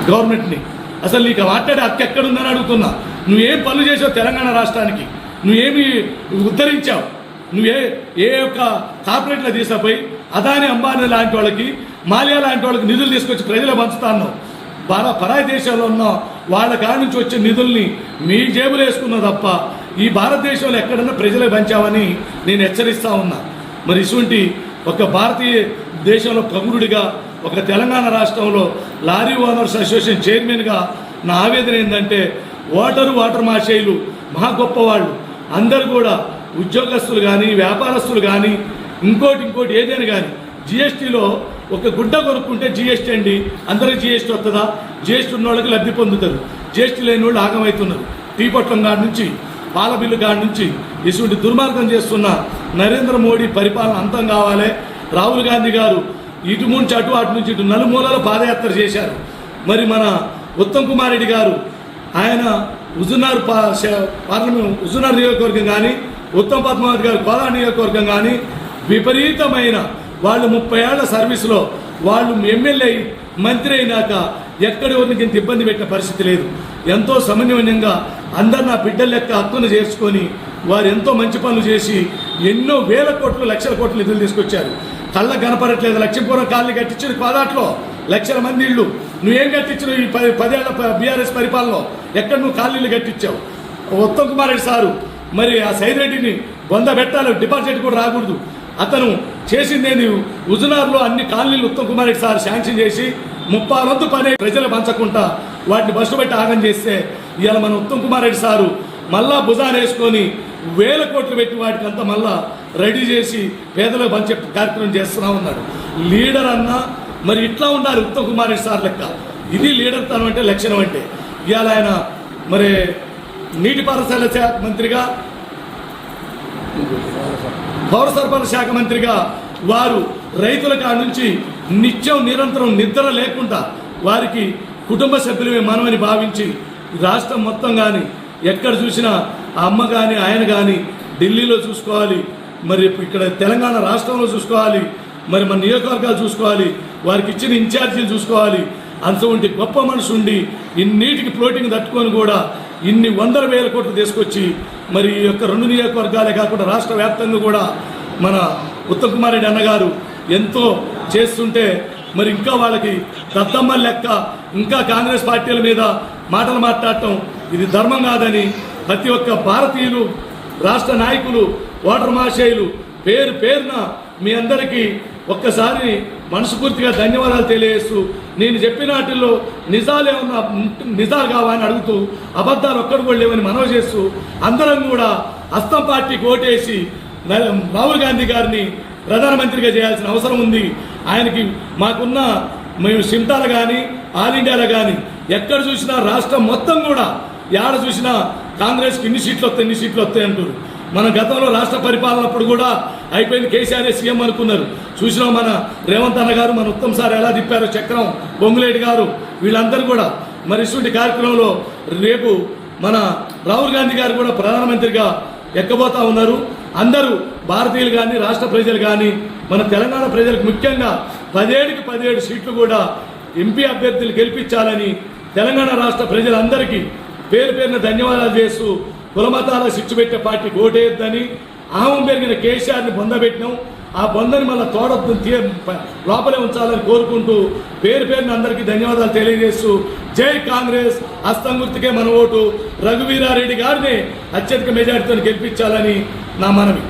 గవర్నమెంట్ని. అసలు నీకు మాట్లాడే హక్కు ఎక్కడుందని అడుగుతున్నా. నువ్వేం పనులు చేసావు తెలంగాణ రాష్ట్రానికి? నువ్వేమి ఉద్ధరించావు? ఏ యొక్క కార్పొరేట్లో తీసుకుపోయి అదాని అంబానీ లాంటి వాళ్ళకి, మాలియా లాంటి వాళ్ళకి నిధులు తీసుకొచ్చి ప్రజలు పంచుతాను. పరాయి దేశాల్లో ఉన్న వాళ్ళ కాడి నుంచి వచ్చే నిధుల్ని మీ జేబులు వేసుకున్నా తప్ప ఈ భారతదేశంలో ఎక్కడన్నా ప్రజలకు పంచామని నేను హెచ్చరిస్తా ఉన్నా. మరి ఇటువంటి ఒక భారతీయ దేశంలో ప్రముఖుడిగా, ఒక తెలంగాణ రాష్ట్రంలో లారీ ఓనర్స్ అసోసియేషన్ చైర్మన్గా నా ఆవేదన ఏంటంటే, వాటర్ మాషేయులు మహా గొప్పవాళ్ళు అందరూ కూడా ఉద్యోగస్తులు కానీ, వ్యాపారస్తులు కానీ, ఇంకోటి ఏదైనా కానీ జిఎస్టీలో ఒక గుడ్డ కొనుక్కుంటే జిఎస్టీ అండి, అందరికి జిఎస్టీ వస్తుందా? జిఎస్టీ ఉన్న వాళ్ళకి లబ్ధి పొందుతారు, జిఎస్టీ లేని వాళ్ళు ఆగమవుతున్నారు. టీ పొట్లం కాడి నుంచి, పాల బిల్లు కాడి నుంచి ఇటువంటి దుర్మార్గం చేస్తున్న నరేంద్ర మోడీ పరిపాలన అంతం కావాలి. రాహుల్ గాంధీ గారు ఇటు నుంచి అటు నుంచి ఇటు నలుమూలలో పాదయాత్ర చేశారు. మరి మన ఉత్తమ్ కుమార్ రెడ్డి గారు ఆయన హుజూర్నగర్ పార్లమెంట్ హుజూర్నగర్ నియోజకవర్గం కానీ, ఉత్తమ్ పద్మావతి గారు కోలా నియోజకవర్గం కానీ విపరీతమైన వాళ్ళు 30 ఏళ్ల సర్వీసులో వాళ్ళు ఎమ్మెల్యే మంత్రి అయినాక ఎక్కడి వరకు ఇంత ఇబ్బంది పెట్టిన పరిస్థితి లేదు. ఎంతో సమన్వయంగా అందరు నా బిడ్డల లెక్క హక్కును చేర్చుకొని వారు ఎంతో మంచి పనులు చేసి ఎన్నో వేల కోట్లు, లక్షల కోట్లు నిధులు తీసుకొచ్చారు. కళ్ళ కనపడట్లేదు. లక్ష్మీపురం కాలనీ కట్టించిన కోదాట్లో లక్షల మంది ఇళ్ళు. నువ్వేం కట్టించు? ఈ 10 ఏళ్ల బీఆర్ఎస్ పరిపాలనలో ఎక్కడ నువ్వు కాలనీలు కట్టించావు? ఉత్తమ్ కుమార్ రెడ్డి సారు మరి ఆ సైదిరెడ్డిని బొంద పెట్టాలి, డిపాజిట్ కూడా రాకూడదు. అతను చేసిందేంది? హుజూర్నగర్లో అన్ని కాలనీలు ఉత్తమ్ కుమార్ రెడ్డి సార్ శాంక్షన్ చేసి 30 వంతు పని ప్రజలు పంచకుండా వాటిని బస్సు పెట్టి ఆగం చేస్తే ఇవాళ మన ఉత్తమ్ కుమార్ రెడ్డి సారు మళ్ళా భుజాన్ని వేసుకొని వేల కోట్లు పెట్టి వాటికి అంతా మళ్ళా రెడీ చేసి పేదలకు పంచే కార్యక్రమం చేస్తూనే ఉన్నాడు. లీడర్ అన్నా మరి ఇట్లా ఉండాలి ఉత్తమ్ కుమార్ రెడ్డి సార్ లెక్క. ఇది లీడర్ తనం అంటే, లక్షణం అంటే. ఇవాళ ఆయన మరి నీటిపారుదల శాఖ మంత్రిగా, పౌర సరఫరాల శాఖ మంత్రిగా వారు రైతుల కాడ నుంచి నిత్యం నిరంతరం నిద్ర లేకుండా వారికి కుటుంబ సభ్యులమే మనమని భావించి రాష్ట్రం మొత్తం కానీ ఎక్కడ చూసినా ఆ అమ్మ కానీ ఆయన కానీ ఢిల్లీలో చూసుకోవాలి, మరి ఇక్కడ తెలంగాణ రాష్ట్రంలో చూసుకోవాలి, మరి మన నియోజకవర్గాలు చూసుకోవాలి, వారికి ఇచ్చిన ఇన్ఛార్జీలు చూసుకోవాలి. అంతవంటి గొప్ప మనసు ఉండి ఇన్నిటికి ఫ్లోటింగ్ తట్టుకొని కూడా ఇన్ని 100,000 కోట్లు తీసుకొచ్చి మరి ఈ యొక్క 2 నియోజకవర్గాలే కాకుండా రాష్ట్ర వ్యాప్తంగా కూడా మన ఉత్తమ్ కుమార్ రెడ్డి అన్నగారు ఎంతో చేస్తుంటే మరి ఇంకా వాళ్ళకి దత్తమ్మ లెక్క ఇంకా కాంగ్రెస్ పార్టీల మీద మాటలు మాట్లాడటం ఇది ధర్మం కాదని ప్రతి ఒక్క భారతీయులు, రాష్ట్ర నాయకులు, ఓటర్ మహాశయులు పేరున మీ అందరికీ ఒక్కసారి మనస్ఫూర్తిగా ధన్యవాదాలు తెలియజేస్తూ, నేను చెప్పిన వాటిల్లో నిజాలు కావాలని అడుగుతూ, అబద్ధాలు ఒక్కడు కూడా లేవని మనవి చేస్తూ, అందరం కూడా హస్తం పార్టీకి ఓటేసి రాహుల్ గాంధీ గారిని ప్రధానమంత్రిగా చేయాల్సిన అవసరం ఉంది. ఆయనకి మాకున్న మేము సిమ్టాలు కానీ, ఆల్ ఇండియాలో కానీ ఎక్కడ చూసినా రాష్ట్రం మొత్తం కూడా ఎక్కడ చూసినా కాంగ్రెస్కి ఇన్ని సీట్లు వస్తాయి అంటారు. మన గతంలో రాష్ట్ర పరిపాలనప్పుడు కూడా అయిపోయింది, కేసీఆర్ సీఎం అనుకున్నారు. చూసినాం మన రేవంత్ అన్న గారు, మన ఉత్తమ్ సార్ ఎలా తిప్పారో, చక్రం పొంగులేటి గారు, వీళ్ళందరూ కూడా మరి ఇటువంటి కార్యక్రమంలో రేపు మన రాహుల్ గాంధీ గారు కూడా ప్రధానమంత్రిగా ఎక్కబోతా ఉన్నారు. అందరూ భారతీయులు కానీ, రాష్ట్ర ప్రజలు కానీ, మన తెలంగాణ ప్రజలకు ముఖ్యంగా 17కి 17 సీట్లు కూడా ఎంపీ అభ్యర్థులు గెలిపించాలని తెలంగాణ రాష్ట్ర ప్రజలందరికీ పేరున ధన్యవాదాలు చేస్తూ, కులమతాల శిక్ష పెట్టే పార్టీకి ఓటేయొద్దని, ఆహం పెరిగిన కేసీఆర్ని బొందబెట్టినాం, ఆ బొందని మళ్ళీ తోడొద్దు లోపలే ఉంచాలని కోరుకుంటూ పేరున అందరికీ ధన్యవాదాలు తెలియజేస్తూ, జై కాంగ్రెస్, హస్తం గుర్తుకే మన ఓటు, రఘువీరారెడ్డి గారిని అత్యధిక మెజార్టీతో గెలిపించాలని నా మనవి.